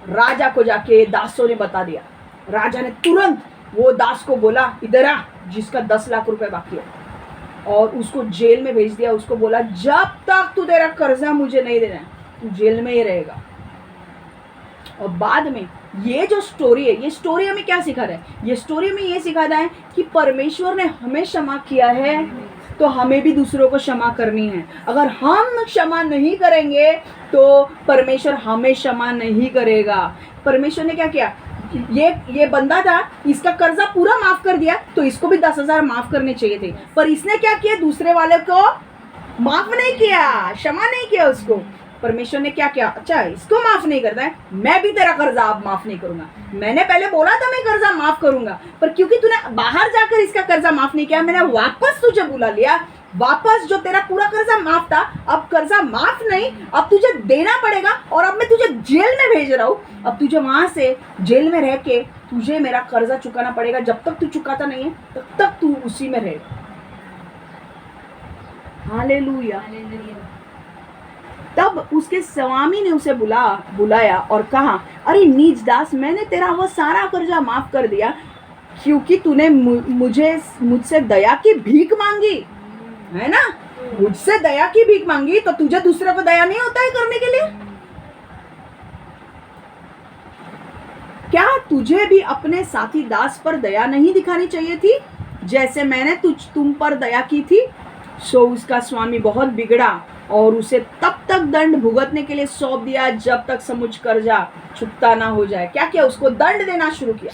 राजा को जाके दासों ने बता दिया। राजा ने तुरंत वो दास को बोला, इधर आ, जिसका 10 लाख रुपए बाकी है, और उसको जेल में भेज दिया। उसको बोला जब तक तू तेरा कर्जा मुझे नहीं देना है तू जेल में ही रहेगा। और बाद में ये जो स्टोरी है, ये स्टोरी हमें क्या सिखा रहा है? ये स्टोरी में ये सिखाता है कि परमेश्वर ने हमें क्षमा किया है तो हमें भी दूसरों को क्षमा करनी है। अगर हम क्षमा नहीं करेंगे तो परमेश्वर हमें क्षमा नहीं करेगा। परमेश्वर ने क्या किया, ये बंदा था, इसका कर्जा पूरा माफ कर दिया तो इसको भी 10,000 माफ करने चाहिए थे, पर इसने क्या किया, दूसरे वाले को माफ नहीं किया, क्षमा नहीं किया उसको। परमेश्वर ने क्या किया, अच्छा इसको माफ नहीं करता है, मैं भी तेरा कर्जा अब माफ नहीं करूंगा। मैंने पहले बोला था मैं कर्जा माफ करूंगा, पर क्योंकि तूने बाहर जाकर इसका कर्जा माफ नहीं किया, मैंने वापस तुझे बुला लिया। वापस जो तेरा पूरा कर्जा माफ था, अब कर्जा माफ नहीं, अब तुझे देना पड़ेगा। और अब मैं तुझे जेल में भेज रहा हूँ। अब तुझे वहां से जेल में रह के तुझे मेरा कर्जा चुकाना पड़ेगा। जब तक तू चुकाता नहीं है तब तक तू उसी में रहेगा। हालेलुया। तब उसके स्वामी ने उसे बुलाया और कहा, अरे नीच दास, मैंने तेरा वह सारा कर्जा माफ कर दिया क्योंकि तूने मुझसे दया की भीख मांगी, है ना। मुझसे दया की भीख मांगी तो तुझे दूसरे को दया नहीं होता है करने के लिए? क्या तुझे भी अपने साथी दास पर दया नहीं दिखानी चाहिए थी जैसे मैंने तुम पर दया की थी? सो उसका स्वामी बहुत बिगड़ा और उसे तब तक दंड भुगतने के लिए सौंप दिया जब तक समुच कर्जा चुकता ना हो जाए। क्या किया? उसको दंड देना शुरू किया।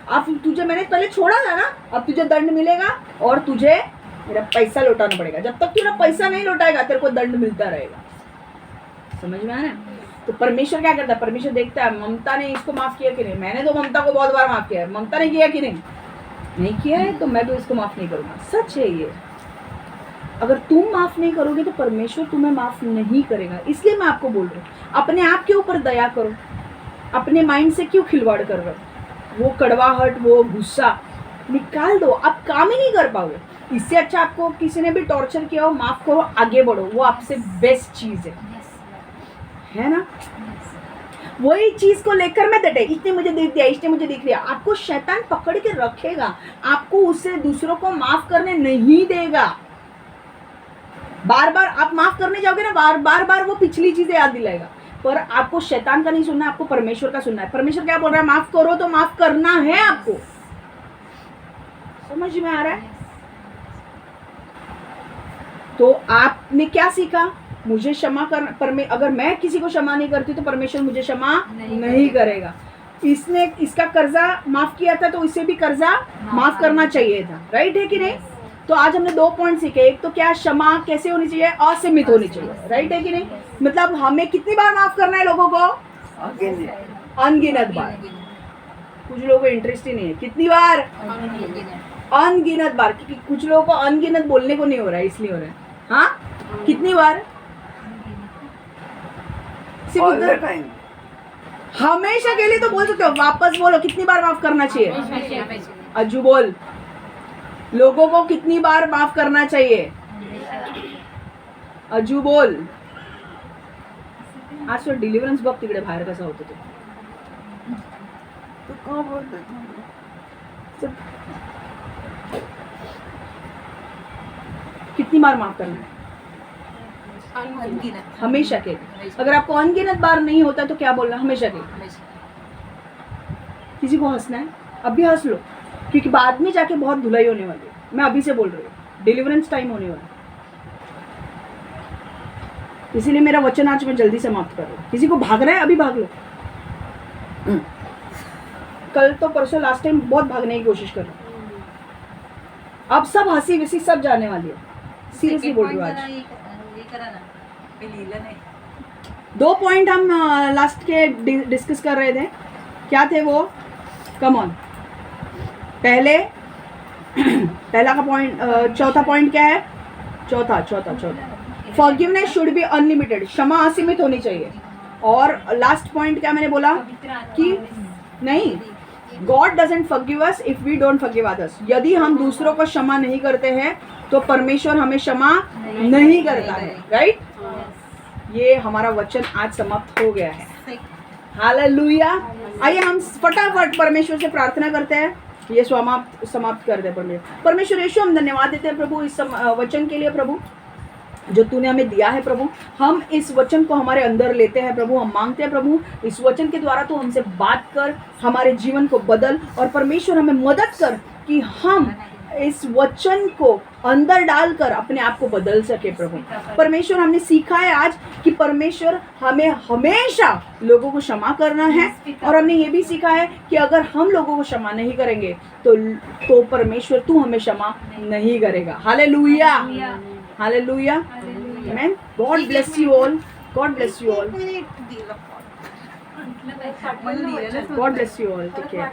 अब तुझे मैंने पहले छोड़ा था ना, अब तुझे दंड मिलेगा और तुझे मेरा पैसा लौटाना पड़ेगा। जब तक तू पैसा नहीं लौटाएगा तेरे को दंड मिलता रहेगा। समझ में आया? तो परमेश्वर क्या करता है? परमेश्वर देखता है ममता ने इसको माफ किया कि नहीं। मैंने तो ममता को बहुत बार माफ किया है, ममता ने किया कि नहीं किया है, तो मैं तो इसको माफ नहीं करूंगा। सच है ये। अगर तुम माफ नहीं करोगे तो परमेश्वर तुम्हें माफ नहीं करेगा। इसलिए मैं आपको बोल रही हूँ, अपने आप के ऊपर दया करो। अपने माइंड से क्यों खिलवाड़ कर रहे हो? वो कड़वाहट, वो गुस्सा निकाल दो। आप काम ही नहीं कर पाओगे। इससे अच्छा आपको किसी ने भी टॉर्चर किया हो, माफ करो, आगे बढ़ो। वो आपसे बेस्ट चीज है ना। वही चीज को लेकर मैं डटे, इसने मुझे देख दिया, इसने मुझे देख लिया। आपको शैतान पकड़ के रखेगा, आपको उससे दूसरों को माफ करने नहीं देगा। बार बार आप माफ करने जाओगे ना, बार बार वो पिछली चीजें याद दिलाएगा। पर आपको शैतान का नहीं सुनना है, आपको परमेश्वर का सुनना है। परमेश्वर क्या बोल रहा है? माफ करो तो माफ करना है आपको। समझ में आ रहा है? तो आपने क्या सीखा? मुझे क्षमा कर, अगर मैं किसी को क्षमा नहीं करती तो परमेश्वर मुझे क्षमा नहीं करेगा। इसने इसका कर्जा माफ किया था तो इसे भी कर्जा माफ करना चाहिए था। राइट है कि नहीं? तो आज हमने 2 पॉइंट सीखे। एक तो क्या, क्षमा कैसे होनी चाहिए? असीमित होनी चाहिए। राइट है कि नहीं? मतलब हमें कितनी बार माफ करना है लोगों को? अनगिनत बार। कुछ लोगों को इंटरेस्ट ही नहीं है। कितनी बार? अनगिनत बार। क्योंकि कुछ लोगों को अनगिनत बोलने को नहीं हो रहा है, इसलिए हो रहा है। हाँ, कितनी बार? हमेशा के लिए तो बोल सकते हो। वापस बोलो, कितनी बार माफ करना चाहिए? अज्जू बोल, लोगों को कितनी बार माफ करना चाहिए? अज्जू बोल। आज तो डिलिव्हरन्स बघ तिकडे बाहेर कसा होतो तो कितनी बार माफ करना है? हमेशा के लिए। अगर आपको अनगिनत बार नहीं होता तो क्या बोलना? हमेशा के लिए। किसी को हंसना है, अब भी हंस लो, क्योंकि बाद में जाके बहुत धुलाई होने वाली है। मैं अभी से बोल रही हूँ, डिलीवरेंस टाइम होने वाला। इसीलिए मेरा वचन आज मैं जल्दी समाप्त कर रहा हूँ। किसी को भागना है, अभी भाग लो। कल तो परसों लास्ट टाइम बहुत भागने की कोशिश कर रहा हूँ। अब सब हंसी विसी सब जाने वाली है। सीरियसली बोल रही हूँ। आज 2 पॉइंट हम लास्ट के डिस्कस कर रहे थे। क्या थे वो? Come on. पहला का पॉइंट, चौथा पॉइंट क्या है? चौथा फॉरगिवनेस शुड बी अनलिमिटेड। क्षमा असीमित होनी चाहिए। और लास्ट पॉइंट क्या मैंने बोला? कि नहीं, God doesn't forgive us if we don't forgive others. यदि हम दूसरों को क्षमा नहीं करते हैं तो परमेश्वर हमें क्षमा नहीं करता है। राइट? ये हमारा वचन आज समाप्त हो गया है। हालेलुया। आइए हम फटाफट परमेश्वर से प्रार्थना करते हैं, ये समाप्त कर दे। परमेश्वर यीशु, हम धन्यवाद देते हैं प्रभु इस वचन के लिए प्रभु, जो तूने हमें दिया है प्रभु। हम इस वचन को हमारे अंदर लेते हैं प्रभु। हम मांगते हैं प्रभु, इस वचन के द्वारा तू हमसे बात कर, हमारे जीवन को बदल। और परमेश्वर हमें मदद कर कि हम इस वचन को अंदर डालकर अपने आप को बदल सके प्रभु। परमेश्वर, हमने सीखा है आज कि परमेश्वर हमें हमेशा लोगों को क्षमा करना है। और हमने ये भी सीखा है कि अगर हम लोगों को क्षमा नहीं करेंगे तो परमेश्वर तू हमें क्षमा नहीं करेगा। Hallelujah, hallelujah, amen. God bless you all, God bless you all, God bless you all. Take care.